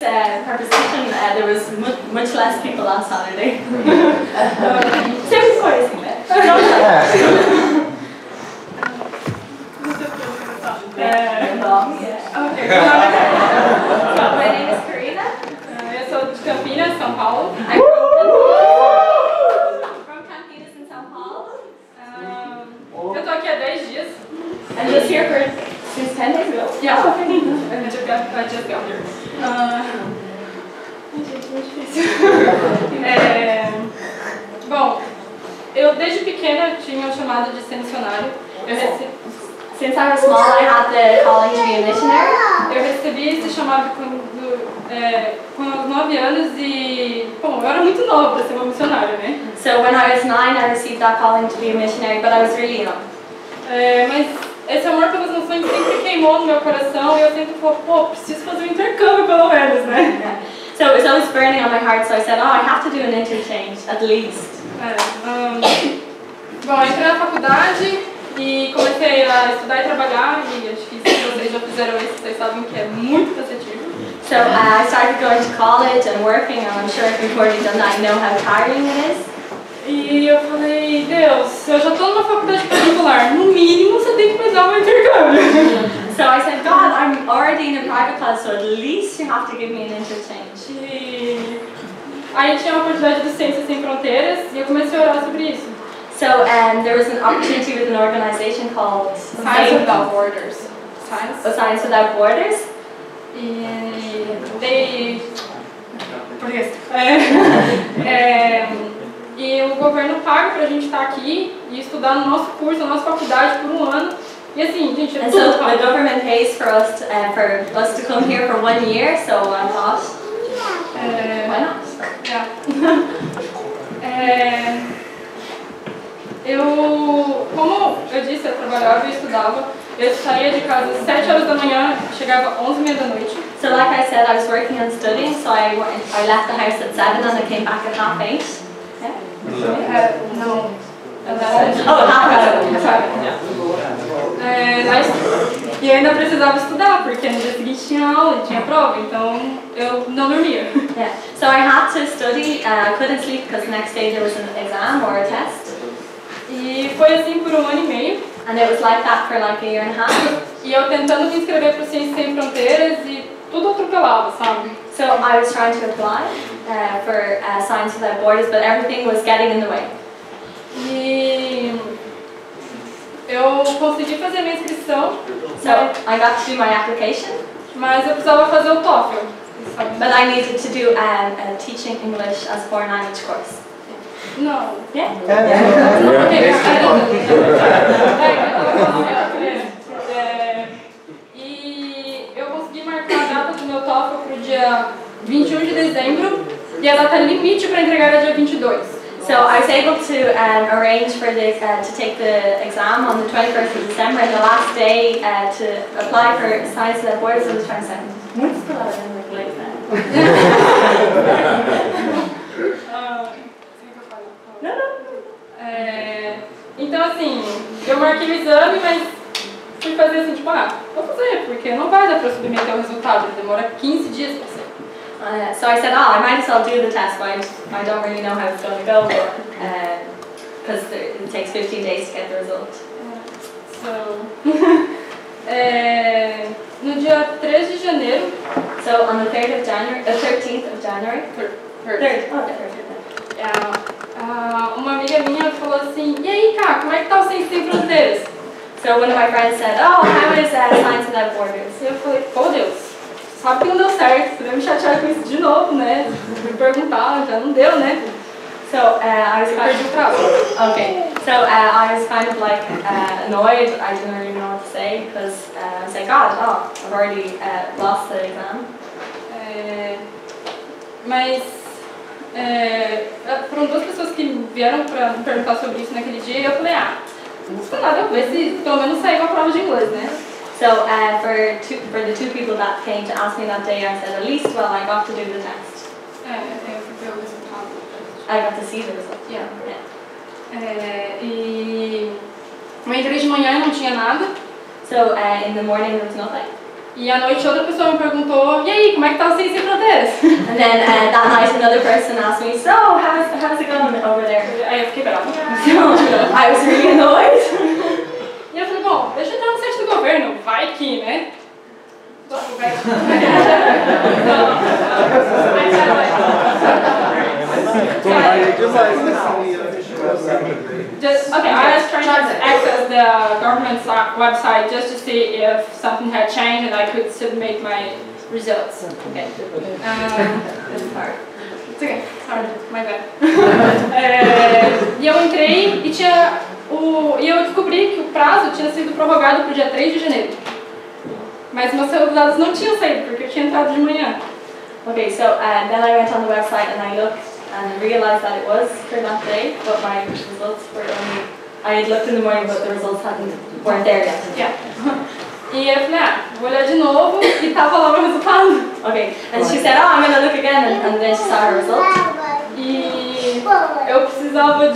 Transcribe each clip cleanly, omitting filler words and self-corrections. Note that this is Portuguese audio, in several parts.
Preposition, there was much less people on Saturday. Same story, isn't it? My name is Karina. Eu sou de Campinas, São Paulo. I'm from Campinas in São Paulo. Eu tô aqui há 10 dias. I'm just here since 10 days ago. Yeah. I just got here. Bom, eu desde pequena tinha o chamado de ser missionário. Since I was small, I had the calling to be a missionary. Eu recebi esse chamado com 9 anos e, bom, eu era muito nova para ser uma missionária, né? So when I was 9, I received that calling to be a missionary, but I was really young. Mas esse amor pelas nações sempre queimou no meu coração e eu sempre falei, pô, preciso fazer um intercâmbio pelo menos, né? Yeah. So it was always burning on my heart, so I said, I have to do an interchange, at least. Bom, eu entrei na faculdade e comecei a estudar e trabalhar, e acho que se vocês já fizeram isso, vocês sabem que é muito cansativo. So I started going to college and working, and I'm sure if you've already done that, you know how tiring it is. E eu falei, Deus, eu já estou numa faculdade particular, no mínimo você tem que me dar um intercâmbio. So I said, God, I'm already in a private class, so at least you have to give me an interchange. E aí tinha a oportunidade do Ciências Sem Fronteiras e eu comecei a orar sobre isso. So there was an opportunity with an organization called Science Without Borders. Science Without Borders. E o governo paga pra gente estar aqui e estudar no nosso curso, na nossa faculdade por um ano. E assim, gente, and so the government pays for us to come here for 1 year, so I thought, why not? Como eu disse, eu trabalhava e estudava. Eu saía de casa às 7 horas da manhã, chegava às 11h30 da noite. So like I said, I was working and studying, so I left the house at 7 and I came back at 8:30. Yeah? No. Oh, 8:30. E ainda precisava estudar, porque no dia seguinte tinha aula e tinha prova, então eu não dormia. Yeah. So I had to study, I couldn't sleep because the next day there was an exam or a test. E foi assim por 1 ano e meio. And it was like that for like a year and a half. E eu tentando me inscrever para o Ciências Sem Fronteiras e tudo atropelava, sabe? So I was trying to apply for Science Without Borders, but everything was getting in the way. E eu consegui fazer minha inscrição. So I got to do my application. Mas eu precisava fazer o TOEFL. But I needed to do a teaching English as a foreign language course. No. Yeah? E eu consegui marcar a data do meu TOEFL para o dia 21 de dezembro e a data limite para entregar era dia 22. So I was able to arrange for to take the exam on the 21st of December, and the last day to apply for Science Without Borders was the 22nd. Muito escolar, Então assim, eu marquei o exame, mas fui fazer assim, tipo, vou fazer, porque não vai dar para submeter o resultado, demora 15 dias para ser. So I said, I might as well do the test, but I don't really know how it's going to go, because it takes 15 days to get the result. No dia 3 de janeiro, so on the 13th of January, uma amiga minha falou assim, e aí, Cá, como é que tá o Ciências Sem Fronteiras? So one of my friends said, how is Science Without Borders? E eu falei, pô Deus, sabe que não deu certo, você vai me chatear com isso de novo, né? Me perguntar, já não deu, né? So I was kind of, okay. So I was kind of like annoyed. I didn't really know what to say because I was like, God, I've already lost the exam. Mas foram 2 pessoas que vieram para me perguntar sobre isso naquele dia e eu falei, não custa nada eu ver se pelo menos saiu a prova de inglês, né? So for the 2 people that came to ask me that day, I said, at least, well, I got to do the test. I got to see the result. Yeah. E eu entrei de manhã e não tinha nada. So in the morning there was nothing. E à noite outra pessoa me perguntou, e aí, como é que tá o Ciências Sem Fronteiras? And then that night another person asked me, so how's it going over there? Aí eu fiquei brava. So I was really annoyed. E eu falei, bom, deixa eu entrar no site do governo, vai que, né? Okay, I was trying to access the government's website just to see if something had changed and I could submit my results. Okay. It's hard. It's okay, sorry, my bad. E eu entrei e e eu descobri que o prazo tinha sido prorrogado para o dia 3 de janeiro. Mas meus dados não tinham saído, porque eu tinha entrado de manhã. Okay, so then I went on the website and I looked and realized that it was for that day, but my results were only... I had looked in the morning, but the results weren't there yet. Yeah. E eu falei, vou olhar de novo, e tava lá o meu resultado. Okay, and she said, I'm gonna look again, and then she saw her result. E eu precisava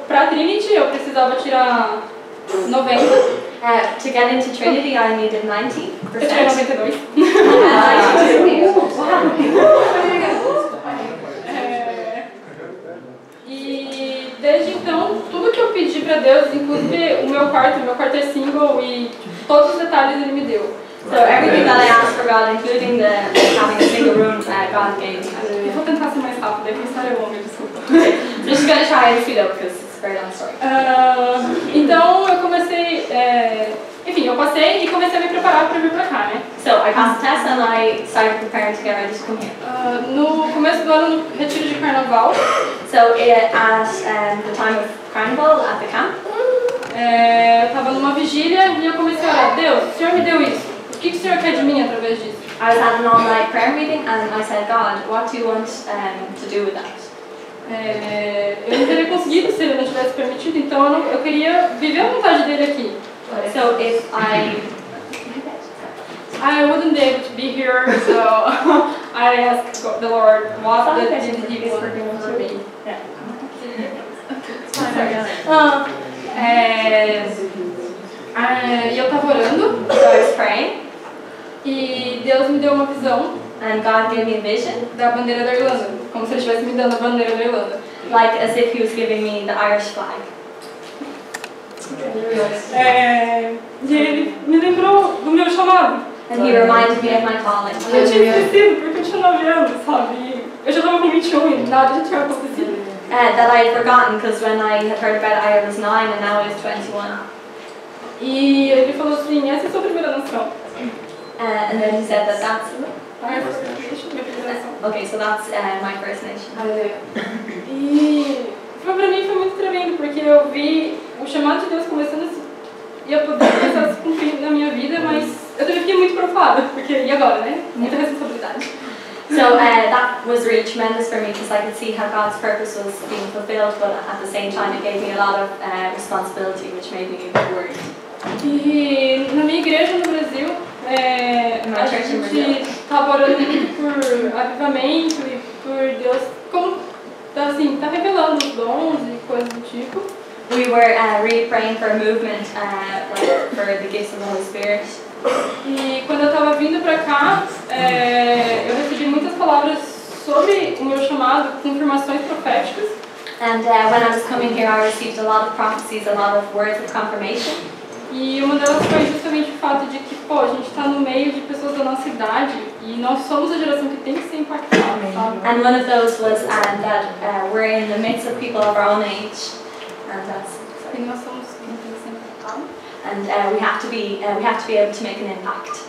pra Trinity, eu precisava tirar 90. To get into Trinity, I needed 90%. Eu tirei 92. E desde então, tudo que eu pedi pra Deus, inclusive o meu quarto é single e todos os detalhes Ele me deu. So everything that I asked for God, including having a single room, God gave me. Eu vou tentar ser mais rápida, porque a história é longa, desculpa. I'm just going to try and speed up because it's a very long story. Então eu comecei, enfim, eu passei e comecei a me preparar para vir pra cá, né? So I passed the test and I started preparing to get ready to come here. No começo do ano, no retiro de carnaval. So at the time of carnival at the camp, eu estava numa vigília e eu comecei a orar, Deus, o Senhor me deu isso. O que o Senhor quer de mim através disso? I was at an all-night prayer meeting and I said, God, what do you want to do with that? Eu não teria conseguido se Ele não tivesse permitido, então eu queria viver a vontade dele aqui. So if I wouldn't be able to be here, so I asked the Lord what did He want for me. Yeah. E eu estava orando, So I was praying e Deus me deu uma visão and God gave me a vision, da bandeira da Irlanda, como se Ele estivesse me dando a bandeira da Irlanda. like as if He was giving me the Irish flag. E Ele me lembrou do meu chamado. And He reminded me of my calling. Eu tinha esquecido, porque eu tinha 9 anos, sabe? E eu já estava com 21 e nada já tinha acontecido. That I had forgotten because when I had heard about it I was 9 and now I was 21. E Ele falou assim, essa é a sua primeira nação. And then He said that's Deixa okay, so that's my First Nation. E pra mim foi muito tremendo, porque eu vi o chamado de Deus começando e eu poder começar a se cumprir na minha vida, mas eu também fiquei muito preocupada, porque e agora, né? Muita responsabilidade. So that was really tremendous for me because I could see how God's purpose was being fulfilled, but at the same time it gave me a lot of responsibility, which made me worried. E na minha igreja no Brasil, a gente estava orando muito por avivamento e por Deus, como assim, tá revelando os dons e coisas do tipo. We were really praying for a movement, like for the gifts of the Holy Spirit. E quando eu estava vindo para cá, eu recebi muitas palavras sobre o meu chamado, confirmações proféticas. And when I was coming here, I received a lot of prophecies, a lot of words of confirmation. E uma delas foi justamente o fato de que, pô, a gente está no meio de pessoas da nossa idade e nós somos a geração que tem que ser impactada, sabe? And one of those was that we're in the midst of people of our own age, and E nós somos quem tem que ser impactada. and we have to be able to make an impact.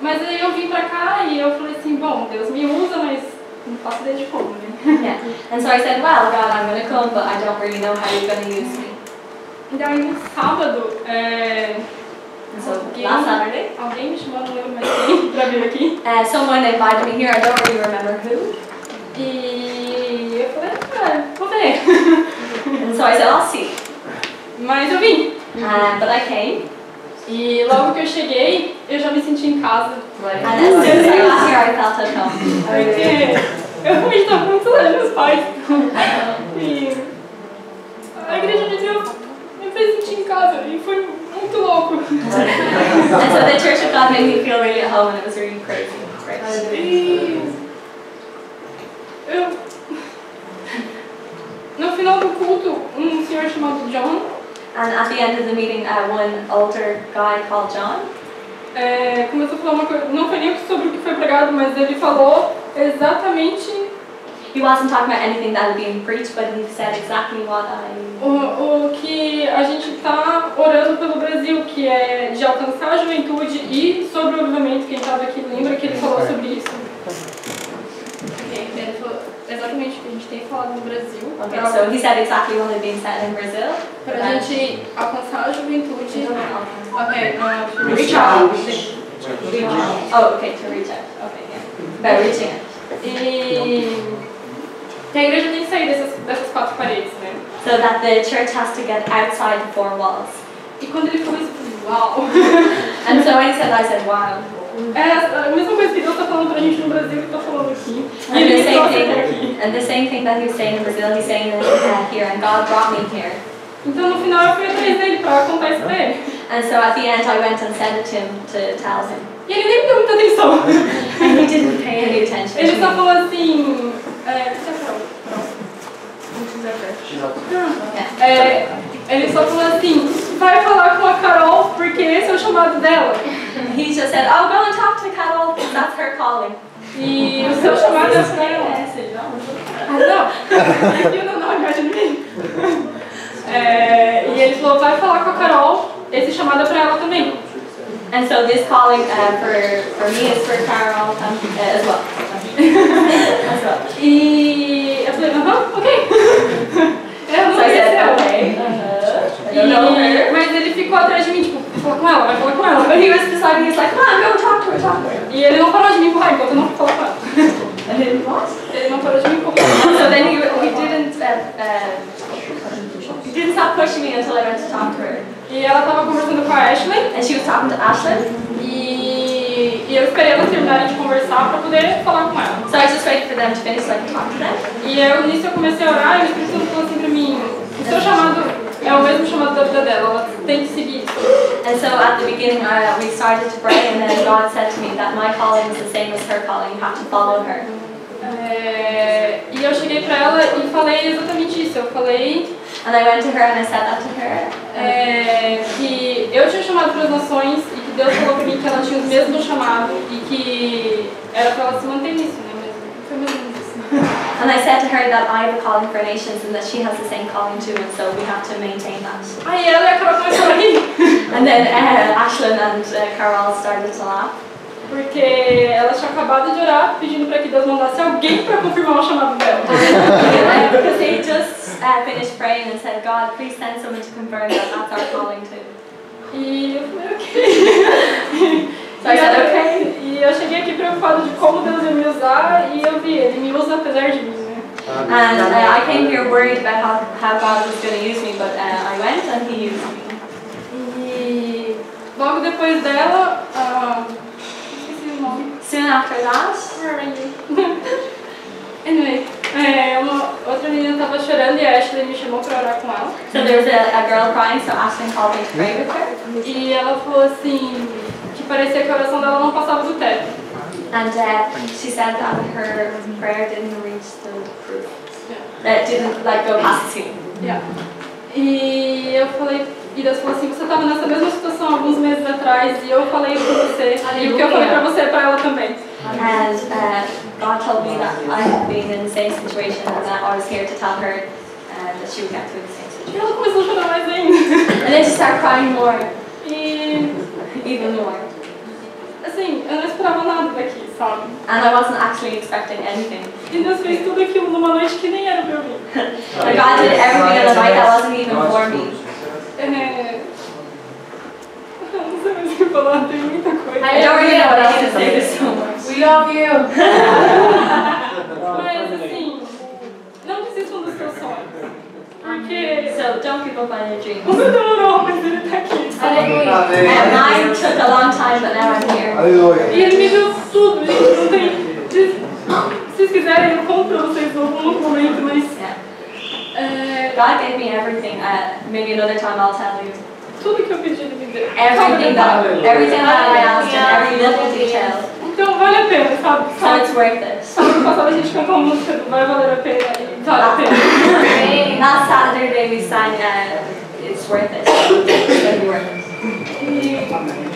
Mas aí eu vim pra cá e eu falei assim, bom, Deus me usa, mas não faço ideia de como, né? Yeah. And so I said, well, God, I'm going to come, but I don't really know how you're going to use me. E daí no sábado, So last Saturday, alguém me chamou, não lembro mais quem, pra vir aqui. someone invited me here. I don't really remember who. E eu falei, vou ver. And so I said, I'll see. Mas eu vim. But I came. E logo que eu cheguei, eu já me senti em casa. And as soon as I got here, I felt at home. Porque eu realmente estava muito saudade dos meus pais. E a igreja de Deus me fez sentir em casa. E foi muito louco. And so the Church of God made me feel really at home, and it was really crazy. E no final do culto, um senhor chamado John, And at the end of the meeting, one older guy called John começou a falar uma coisa, não foi nem sobre o que foi pregado, mas ele falou exatamente he wasn't talking about anything that had been preached, but he said exactly what o que a gente está orando pelo Brasil, que é de alcançar a juventude e sobre o avivamento. Quem estava aqui lembra que ele falou sobre isso. Ele falou exatamente o que a gente tem falado no Brasil. Okay, so he said exactly what had been said in Brazil. Para a gente alcançar a juventude. Reach out. Oh, okay, to reach out. Okay, yeah. About reaching out. E que a igreja tem que sair dessas quatro paredes, né? So that the church has to get outside the four walls. E quando ele falou isso, eu falei, uau! And so when he said, I said, wow. É a mesma coisa que Deus está falando pra gente no Brasil que está falando aqui. And the same thing that he was saying in Brazil, he's saying here, and God brought me here. Então no final eu fui atrás dele para contar isso pra ele. And so at the end I went and sent it to him to tell him. E ele nem me deu muita atenção. And he didn't pay any attention. Ele só falou assim... ele só falou assim, vai falar com a Carol porque esse é o chamado dela. He just said, oh, go and talk to Carol, that's her calling. E o seu chamado é pra ela. Não, you don't know, imagine me. E ele falou, vai falar com a Carol, esse chamado é pra ela também. And so this calling for me is for Carol as well. E eu falei, ok. Eu não conheci ela. Mas ele ficou atrás de mim, tipo, fala com ela, vai falar com ela. But he was beside me, he was like, come on, go talk to her. E ele não parou de me empurrar enquanto eu não fui falar com ela. Ele não parou de me empurrar. So then he didn't stop pushing me until I went to talk to her. E ela estava conversando com a Ashley. And she was talking to Ashley. E eu esperei elas terminarem de conversar para poder falar com ela. So I just waited for them to finish so I could talk to them. E eu, nisso eu comecei a orar e o Espírito Santo falou assim para mim, o seu chamado é o mesmo chamado da vida dela, ela tem que seguir isso. And so at the beginning we started to pray, and then God said to me that my calling is the same as her calling, you have to follow her. E eu cheguei para ela e falei exatamente isso, eu falei... And I went to her and I said that to her. Que eu tinha chamado para as nações e que Deus falou para mim que ela tinha o mesmo chamado e que era para ela se manter nisso, né? Mas foi mesmo isso. And I said to her that I have a calling for nations and that she has the same calling too, and so we have to maintain that. Aí ela e a Carol começaram a rir. And then Ashlyn and Carol started to laugh. Porque ela tinha acabado de orar pedindo para que Deus mandasse alguém para confirmar o chamado dela. Because they just finished praying and said, God, please send someone to confirm that that's our calling too. E eu falei, ok. So I said, okay. E eu cheguei aqui preocupada de como Deus ia me usar e eu vi, ele me usa apesar de mim, né? And I came here worried about how God was going to use me, but I went and he used me. E logo depois dela, soon after that, anyway, uma outra menina estava chorando e a Ashley me chamou para orar com ela. So there was a girl crying, so Ashley called me to pray with her. E ela falou assim, que parecia que a oração dela não passava do teto. And she said that her prayer didn't reach the roof. That didn't go past the ceiling. Yeah. E eu falei, e Deus falou assim, você estava nessa mesma situação alguns meses atrás e eu falei com você, e o que eu falei para você é para ela também. And God told me that I had been in the same situation and that I was here to tell her that she would get through the same situation. E ela começou a chorar mais ainda. And then she started crying more. E even more. Assim, eu não esperava nada daqui, sabe? And I wasn't actually expecting anything. E Deus fez tudo aquilo numa noite que nem era pra eu vir. And God did everything in a night that wasn't even for me. Não sei mais o que falar, tem muita coisa. I don't really know what else to say, there's so much. We love you! Mas assim, não desistam dos seus sonhos. Porque... So don't give up on your dreams. O meu demorou, mas ele tá aqui. Mine took a long time, but now I'm here. E ele me deu tudo, gente, não tem... Se vocês quiserem, eu conto pra vocês em algum outro momento, mas... God gave me everything. Maybe another time I'll tell you. Tudo que eu pedi ele me deu. Everything that I asked him, every little detail. Então vale a pena, sabe? So it's worth it. Sábado passado a gente cantou a música do Vai Valer a Pena e vale a pena. Last Saturday we sang It's Worth It. It's gonna be worth it. E... Amém.